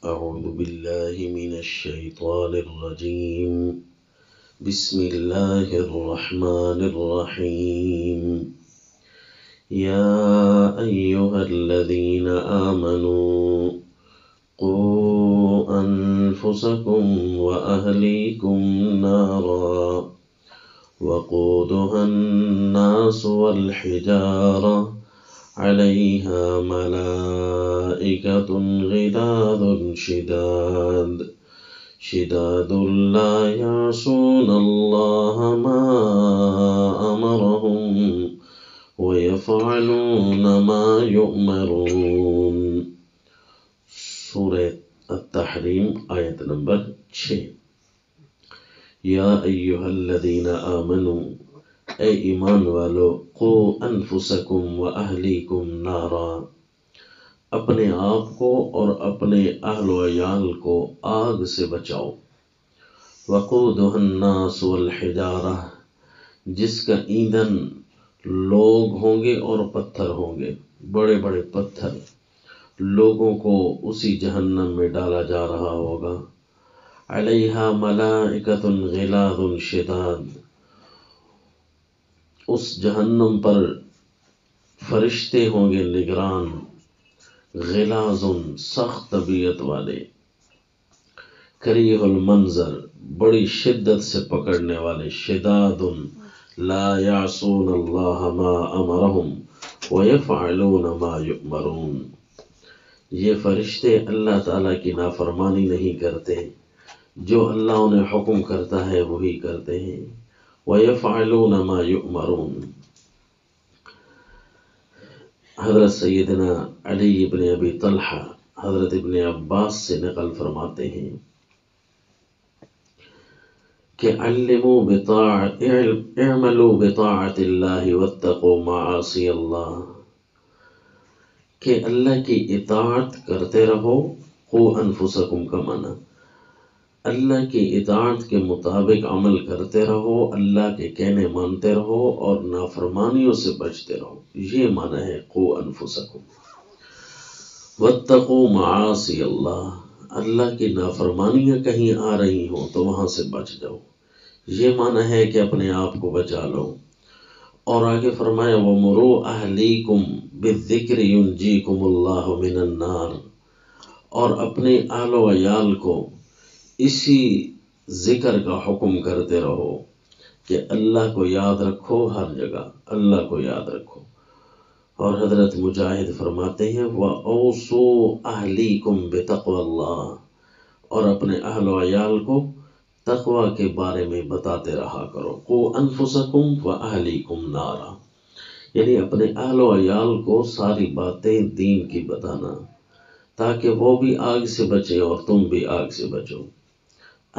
أعوذ بالله من الشيطان الرجيم. بسم الله الرحمن الرحيم. يا أيها الذين آمنوا قوا أنفسكم وأهليكم نارا وقودها الناس والحجارة عليها ملائكة غلاظ شداد لا يعصون الله ما أمرهم ويفعلون ما يؤمرون. سورة التحریم آیت نمبر 6. یا ایہا الذین آمنوا، اے ایمان والو، قو انفسکم و اہلیکم نارا، اپنے آپ کو اور اپنے اہل و عیال کو آگ سے بچاؤ. وقودها الناس والحجارہ، جس کا ایندھن لوگ ہوں گے اور پتھر ہوں گے، بڑے بڑے پتھر. لوگوں کو اسی جہنم میں ڈالا جا رہا ہوگا. علیہا ملائکۃ غلاظ شداد، اس جہنم پر فرشتے ہوں گے نگران، غلاظ سخت طبیعت والے، کریہ المنظر بڑی شدت سے پکڑنے والے، شداد لا یعصون اللہ ما امرہم ویفعلون ما یؤمرون. یہ فرشتے اللہ تعالیٰ کی نافرمانی نہیں کرتے، جو اللہ انہیں حکم کرتا ہے وہی کرتے ہیں. وَيَفْعَلُونَ مَا يُؤْمَرُونَ. حضرت سیدنا علی بن ابی طلحہ حضرت ابن عباس سے نقل فرماتے ہیں کہ اعملوا بطاعت اللہ واتقوا معاصی اللہ، کہ اللہ کی اطاعت کرتے رہو. قو انفسکم کا معنی اللہ کی اطاعت کے مطابق عمل کرتے رہو، اللہ کے کہنے مانتے رہو اور نافرمانیوں سے بچتے رہو. یہ معنی ہے قو انفسکم. واتقوا معاصی اللہ، اللہ کی نافرمانیاں کہیں آ رہی ہوں تو وہاں سے بچ جاؤ. یہ معنی ہے کہ اپنے آپ کو بچا لو. اور آگے فرمایا وَمُرُوا أَهْلِيكُمْ بِالذِّكْرِ يُنْجِيكُمُ اللَّهُ مِنَ النَّارِ، اور اپنے اہل و عیال کو اسی ذکر کا حکم کرتے رہو کہ اللہ کو یاد رکھو، ہر جگہ اللہ کو یاد رکھو. اور حضرت مجاہد فرماتے ہیں وَأَوْصُوا أَهْلِيكُمْ بِتَقْوَى اللَّهِ، اور اپنے اہل و عیال کو تقوی کے بارے میں بتاتے رہا کرو. قو انفسکم وَأَهْلِيكُمْ نارا، یعنی اپنے اہل و عیال کو ساری باتیں دین کی بتانا تاکہ وہ بھی آگ سے بچے اور تم بھی آگ سے بچو.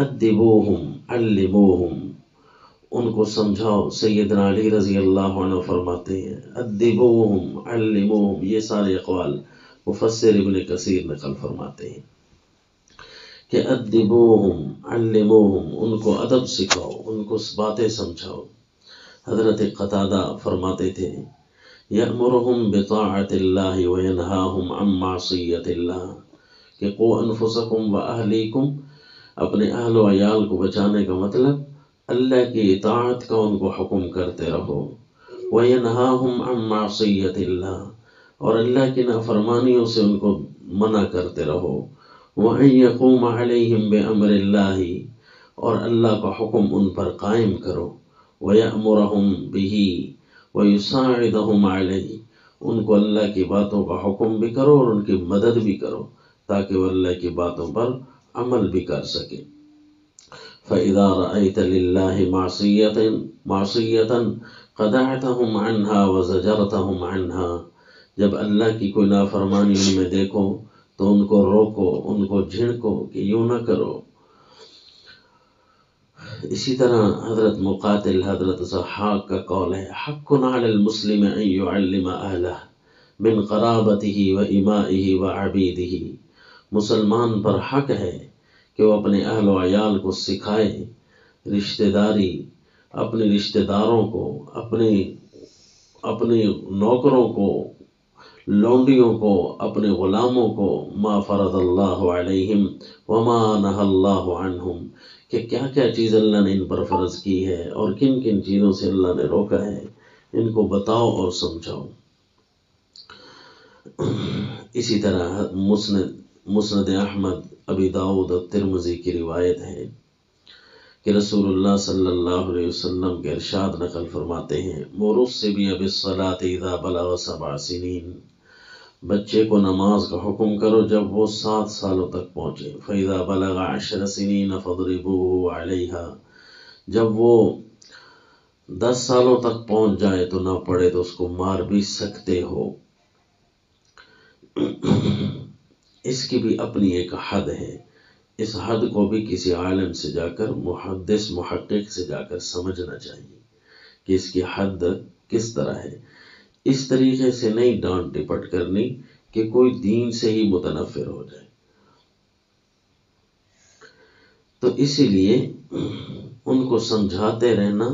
ادبوہم علموہم، ان کو سمجھاؤ. سیدنا علی رضی اللہ عنہ فرماتے ہیں ادبوہم علموہم. یہ سارے اقوال مفسر ابن کثیر نقل فرماتے ہیں کہ ادبوہم علموہم، ان کو ادب سکھاؤ، ان کو باتیں سمجھاؤ. حضرت قتادہ فرماتے تھے یأمرہم بطاعت اللہ وینہاہم عن معصیت اللہ، کہ قو انفسکم واہلیکم، اپنے اہل و عیال کو بچانے کا مطلب اللہ کی اطاعت کا ان کو حکم کرتے رہو. وَيَنْهَاهُمْ عَنْ مَعْصِيَّةِ اللَّهِ، اور اللہ کی نافرمانیوں سے ان کو منع کرتے رہو. وَأَنْ يَقُومَ عَلَيْهِمْ بِأَمْرِ اللَّهِ، اور اللہ کا حکم ان پر قائم کرو. وَيَأْمُرَهُمْ بِهِ وَيُسَاعِدَهُمْ عَلَيْهِ، ان کو اللہ کی باتوں کا حکم بھی کرو اور ان کی مدد بھی کرو تاکہ وہ اللہ کی باتوں پر عمل بھی کر سکے. فَإِذَا رَأَيْتَ لِلَّهِ مَعْصِيَّةً قَدَعْتَهُمْ عَنْهَا وَزَجَرْتَهُمْ عَنْهَا، جب اللہ کی کوئی نافرمانی ان میں دیکھو تو ان کو روکو، ان کو جھڑکو کہ یوں نہ کرو. اسی طرح حضرت مقاتل حضرت ضحاک کا قول ہے حق علی المسلم ان يعلم اہلہ من قرابته وامائه وعبیدہ، مسلمان پر حق ہے کہ وہ اپنے اہل و عیال کو سکھائے، رشتہ داری، اپنے رشتہ داروں کو، اپنے نوکروں کو، لونڈیوں کو، اپنے غلاموں کو، ما فرض اللہ علیہم وما نہى اللہ عنہم، کہ کیا کیا چیز اللہ نے ان پر فرض کی ہے اور کن کن چیزوں سے اللہ نے روکا ہے، ان کو بتاؤ اور سمجھاؤ۔ اسی طرح مسند احمد، ابی داؤد اور ترمذی کی روایت ہے کہ رسول اللہ صلی اللہ علیہ وسلم کے ارشاد نقل فرماتے ہیں، مُرُوا الصِّبْيَ بِالصَّلَاةِ إِذَا بَلَغَ 7 سنین، بچے کو نماز کا حکم کرو جب وہ 7 سالوں تک پہنچے۔ فَإِذَا بَلَغَ 10 سنین فَاضْرِبُوهُ عَلَيْهَا، جب وہ 10 سالوں تک پہنچ جائے تو نہ پڑھے تو اس کو مار بھی سکتے ہو۔ اس کی بھی اپنی ایک حد ہے، اس حد کو بھی کسی عالم سے جا کر، محدث محقق سے جا کر سمجھنا چاہیے کہ اس کی حد کس طرح ہے۔ اس طریقے سے نہیں ڈانٹ ڈپٹ کرنی کہ کوئی دین سے ہی متنفر ہو جائے۔ تو اسی لیے ان کو سمجھاتے رہنا،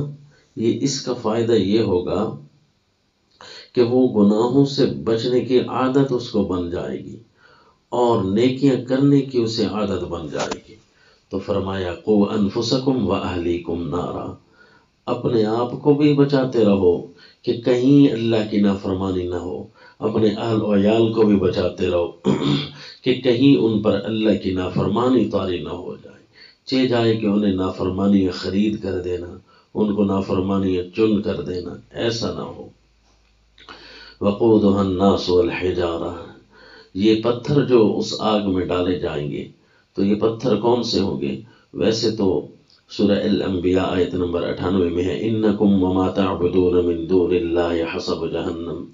یہ اس کا فائدہ یہ ہوگا کہ وہ گناہوں سے بچنے کی عادت اس کو بن جائے گی اور نیکیاں کرنے کی اسے عادت بن جائے گی۔ تو فرمایا قوا انفسکم واہلیکم نارا، اپنے آپ کو بھی بچاتے رہو کہ کہیں اللہ کی نافرمانی نہ ہو، اپنے اہل و عیال کو بھی بچاتے رہو کہ کہیں ان پر اللہ کی نافرمانی طاری نہ ہو جائے، چہ جائے کہ انہیں نافرمانیاں خرید کر دینا، ان کو نافرمانیاں چن کر دینا، ایسا نہ ہو۔ وقودها الناس والحجارہ، یہ پتھر جو اس آگ میں ڈالے جائیں گے، تو یہ پتھر کون سے ہوں گے؟ ویسے تو سورہ الانبیاء آیت نمبر 98 میں ہے، انکم وما تعبدون من دون اللہ حسب جہنم،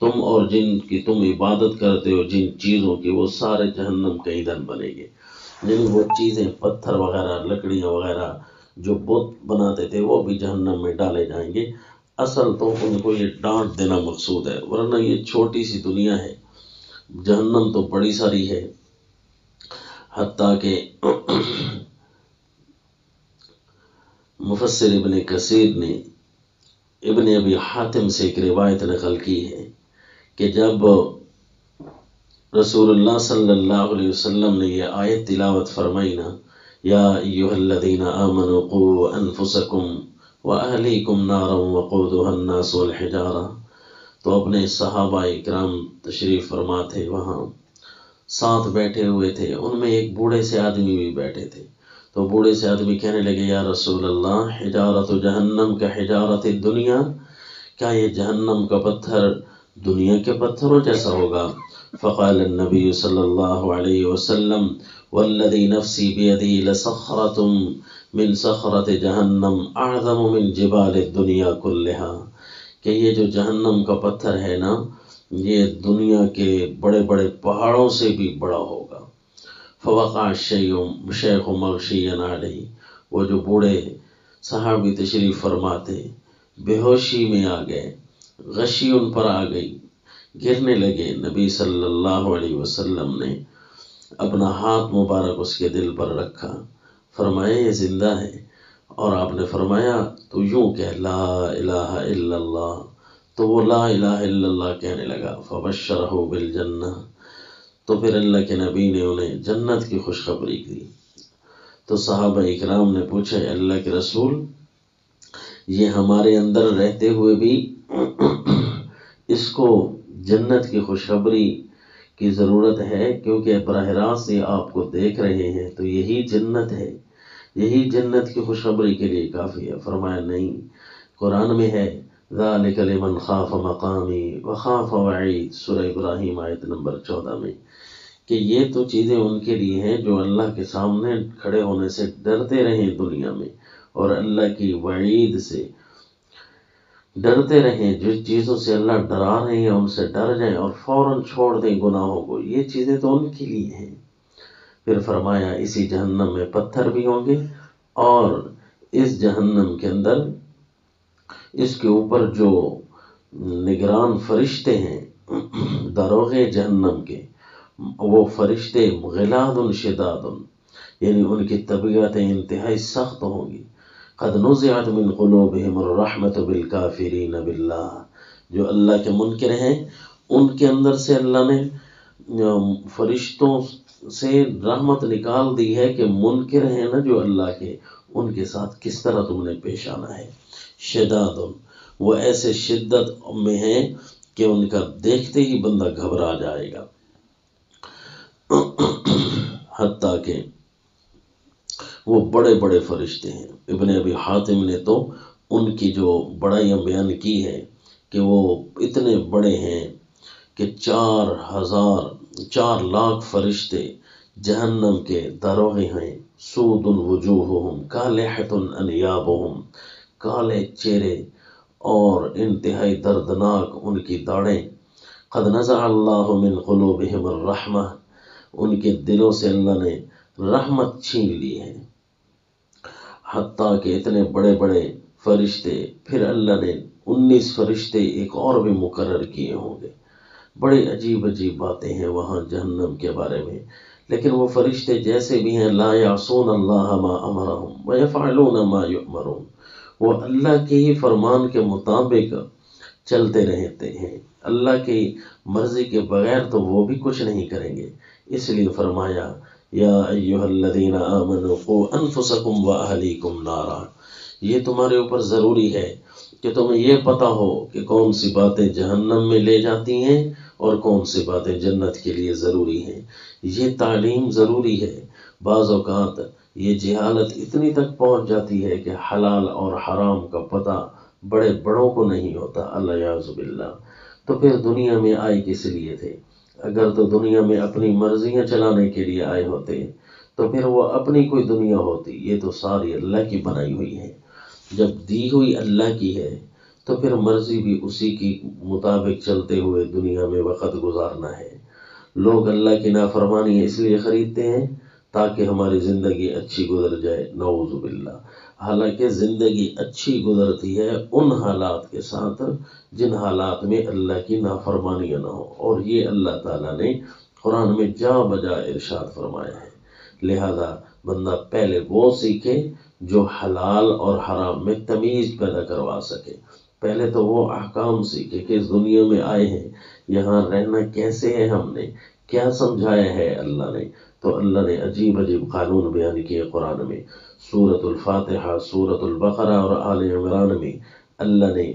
تم اور جن کی تم عبادت کرتے ہو جن چیزوں کی، وہ سارے جہنم کا ایندھن بنے گے۔ یعنی وہ چیزیں، پتھر وغیرہ، لکڑیاں وغیرہ جو بت بناتے تھے وہ بھی جہنم میں ڈالے جائیں گے۔ اصل تو ان کو یہ ڈانٹ دینا مقصود ہے، ورنہ یہ چھوٹی سی دنیا ہے، جہنم تو بڑی ساری ہے۔ حتیٰ کہ مفسر ابن کثیر نے ابن ابی حاتم سے ایک روایت نقل کی ہے کہ جب رسول اللہ صلی اللہ علیہ وسلم نے یہ آیت تلاوت فرمائی نا، یا ایھا الذین آمنوا قوا انفسکم واہلیکم نارا وقودها الناس والحجارہ، تو اپنے صحابہ اکرام تشریف فرما تھے، وہاں ساتھ بیٹھے ہوئے تھے، ان میں ایک بوڑھے سے آدمی بھی بیٹھے تھے۔ تو بوڑھے سے آدمی کہنے لگے، یا رسول اللہ، حجارت جہنم کا حجارت الدنیا، کیا یہ جہنم کا پتھر دنیا کے پتھروں جیسا ہوگا؟ فقال النبی صلی اللہ علیہ وسلم، والذی نفسی بیدی لصخرۃ من صخرۃ جہنم اعظم من جبال الدنیا کلھا، کہ یہ جو جہنم کا پتھر ہے نا، یہ دنیا کے بڑے بڑے پہاڑوں سے بھی بڑا ہوگا۔ فوقع الشیخ مغشیا علیہ، وہ جو بوڑھے صحابی تشریف فرماتے بے ہوشی میں آ گئے، غشی ان پر آ گئی، گرنے لگے۔ نبی صلی اللہ علیہ وسلم نے اپنا ہاتھ مبارک اس کے دل پر رکھا، فرمایا یہ زندہ ہے، اور آپ نے فرمایا تو یوں کہ لا الہ الا اللہ، تو وہ لا الہ الا اللہ کہنے لگا۔ فبشرہ بالجنہ، تو پھر اللہ کے نبی نے انہیں جنت کی خوشخبری دی۔ تو صحابہ اکرام نے پوچھا، اللہ کے رسول، یہ ہمارے اندر رہتے ہوئے بھی اس کو جنت کی خوشخبری کی ضرورت ہے؟ کیونکہ براہ راست یہ آپ کو دیکھ رہے ہیں، تو یہی جنت ہے، یہی جنت کی خوشخبری کے لیے کافی ہے۔ فرمایا نہیں، قرآن میں ہے ذالک لمن خاف مقامی وخاف وعید، سورہ ابراہیم آیت نمبر 14 میں، کہ یہ تو چیزیں ان کے لیے ہیں جو اللہ کے سامنے کھڑے ہونے سے ڈرتے رہیں دنیا میں، اور اللہ کی وعید سے ڈرتے رہیں، جس چیزوں سے اللہ ڈرا رہے ہیں ان سے ڈر جائیں اور فوراً چھوڑ دیں گناہوں کو، یہ چیزیں تو ان کے لیے ہیں۔ پھر فرمایا اسی جہنم میں پتھر بھی ہوں گے، اور اس جہنم کے اندر اس کے اوپر جو نگران فرشتے ہیں، داروغے جہنم کے، وہ فرشتے غلاد شداد، یعنی ان کی طبیعتیں انتہائی سخت ہوں گی۔ قد نزعت من قلوبہم الرحمۃ بالکافرین باللہ، جو اللہ کے منکر ہیں ان کے اندر سے اللہ نے فرشتوں سے رحمت نکال دی ہے کہ منکر ہیں نا جو اللہ کے، ان کے ساتھ کس طرح تم نے پیش آنا ہے۔ شداد، وہ ایسے شدت میں ہیں کہ ان کا دیکھتے ہی بندہ گھبرا جائے گا، حتیٰ کہ وہ بڑے بڑے فرشتے ہیں۔ ابن ابی حاتم نے تو ان کی جو بڑائیاں بیان کی ہے کہ وہ اتنے بڑے ہیں کہ 4,000 فرشتے جہنم کے داروغے ہیں۔ سود وجوہہم کالحۃ انیابہم، کالے چہرے اور انتہائی دردناک ان کی داڑھیں۔ قد نزع اللہ من قلوبہم الرحمہ، ان کے دلوں سے اللہ نے رحمت چھین لی ہے۔ حتیٰ کہ اتنے بڑے بڑے فرشتے، پھر اللہ نے 19 فرشتے ایک اور بھی مقرر کیے ہوں گے۔ بڑی عجیب عجیب باتیں ہیں وہاں جہنم کے بارے میں، لیکن وہ فرشتے جیسے بھی ہیں، لا یعصون اللہ ما امرہم ویفعلون ما یؤمرون، وہ اللہ کے ہی فرمان کے مطابق چلتے رہتے ہیں، اللہ کی مرضی کے بغیر تو وہ بھی کچھ نہیں کریں گے۔ اس لیے فرمایا یا ایھا الذین آمنوا قوا انفسکم واہلیکم نارا، یہ تمہارے اوپر ضروری ہے کہ تمہیں یہ پتہ ہو کہ کون سی باتیں جہنم میں لے جاتی ہیں اور کون سی باتیں جنت کے لیے ضروری ہیں۔ یہ تعلیم ضروری ہے۔ بعض اوقات یہ جہالت اتنی تک پہنچ جاتی ہے کہ حلال اور حرام کا پتہ بڑے بڑوں کو نہیں ہوتا، الیاذ باللہ۔ تو پھر دنیا میں آئے کس لیے تھے؟ اگر تو دنیا میں اپنی مرضیاں چلانے کے لیے آئے ہوتے تو پھر وہ اپنی کوئی دنیا ہوتی، یہ تو ساری اللہ کی بنائی ہوئی ہے۔ جب دی ہوئی اللہ کی ہے تو پھر مرضی بھی اسی کی مطابق چلتے ہوئے دنیا میں وقت گزارنا ہے۔ لوگ اللہ کی نافرمانی اس لیے خریدتے ہیں تاکہ ہماری زندگی اچھی گزر جائے، نعوذ باللہ۔ حالانکہ زندگی اچھی گزرتی ہے ان حالات کے ساتھ جن حالات میں اللہ کی نافرمانیاں نہ ہو، اور یہ اللہ تعالیٰ نے قرآن میں جا بجا ارشاد فرمایا ہے۔ لہذا بندہ پہلے وہ سیکھے جو حلال اور حرام میں تمیز پیدا کروا سکے۔ پہلے تو وہ احکام سیکھے کہ اس دنیا میں آئے ہیں، یہاں رہنا کیسے ہے، ہم نے کیا سمجھایا ہے اللہ نے۔ تو اللہ نے عجیب عجیب قانون بیان کیے قرآن میں۔ سورۃ الفاتحہ، سورۃ البقرہ اور آل عمران میں اللہ نے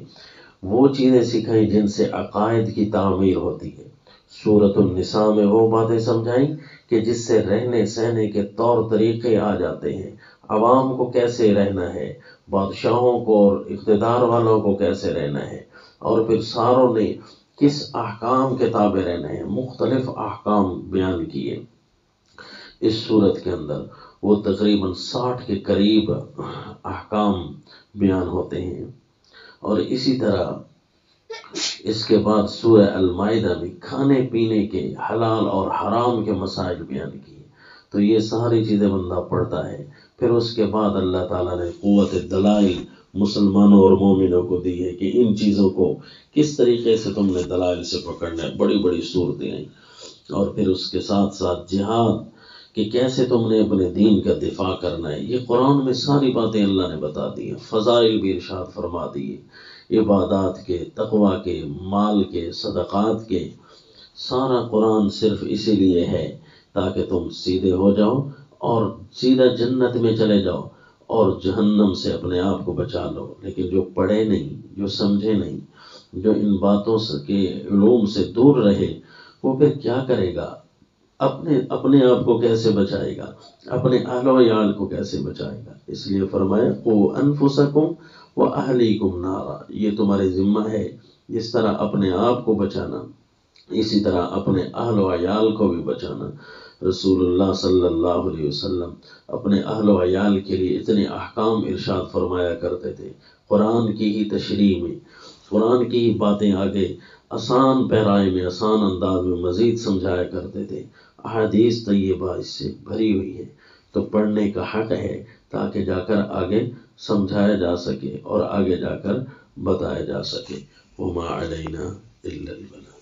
وہ چیزیں سکھائیں جن سے عقائد کی تعمیر ہوتی ہے۔ سورۃ النساء میں وہ باتیں سمجھائیں کہ جس سے رہنے سہنے کے طور طریقے آ جاتے ہیں، عوام کو کیسے رہنا ہے، بادشاہوں کو اور اقتدار والوں کو کیسے رہنا ہے، اور پھر ساروں نے کس احکام کے تابع رہنا ہے۔ مختلف احکام بیان کیے اس صورت کے اندر۔ وہ تقریباً 60 کے قریب احکام بیان ہوتے ہیں۔ اور اسی طرح اس کے بعد سورہ المائدہ میں کھانے پینے کے حلال اور حرام کے مسائل بیان کیے۔ تو یہ ساری چیزیں بندہ پڑھتا ہے۔ پھر اس کے بعد اللہ تعالیٰ نے قوت دلائل مسلمانوں اور مومنوں کو دی ہے کہ ان چیزوں کو کس طریقے سے تم نے دلائل سے پکڑنا ہے۔ بڑی بڑی صورتیں ہیں۔ اور پھر اس کے ساتھ ساتھ جہاد کہ کیسے تم نے اپنے دین کا دفاع کرنا ہے، یہ قرآن میں ساری باتیں اللہ نے بتا دی ہیں۔ فضائل بھی ارشاد فرما دیے، عبادات کے، تقوی کے، مال کے، صدقات کے۔ سارا قرآن صرف اسی لیے ہے تاکہ تم سیدھے ہو جاؤ اور سیدھا جنت میں چلے جاؤ اور جہنم سے اپنے آپ کو بچا لو۔ لیکن جو پڑھے نہیں، جو سمجھے نہیں، جو ان باتوں کے علوم سے دور رہے، وہ پھر کیا کرے گا؟ اپنے آپ کو کیسے بچائے گا؟ اپنے اہل و عیال کو کیسے بچائے گا؟ اس لیے فرمایا قوا انفسکم واہلیکم نارا، یہ تمہارے ذمہ ہے۔ جس طرح اپنے آپ کو بچانا، اسی طرح اپنے اہل و عیال کو بھی بچانا۔ رسول اللہ صلی اللہ علیہ وسلم اپنے اہل و عیال کے لیے اتنے احکام ارشاد فرمایا کرتے تھے، قرآن کی ہی تشریح میں، قرآن کی ہی باتیں آگے آسان پیرائے میں، آسان انداز میں مزید سمجھایا کرتے تھے۔ احادیث طیبہ اس سے بھری ہوئی ہے، تو پڑھنے کا حق ہے تاکہ جا کر آگے سمجھایا جا سکے اور آگے جا کر بتایا جا سکے۔ وما علینا الا البلاغ۔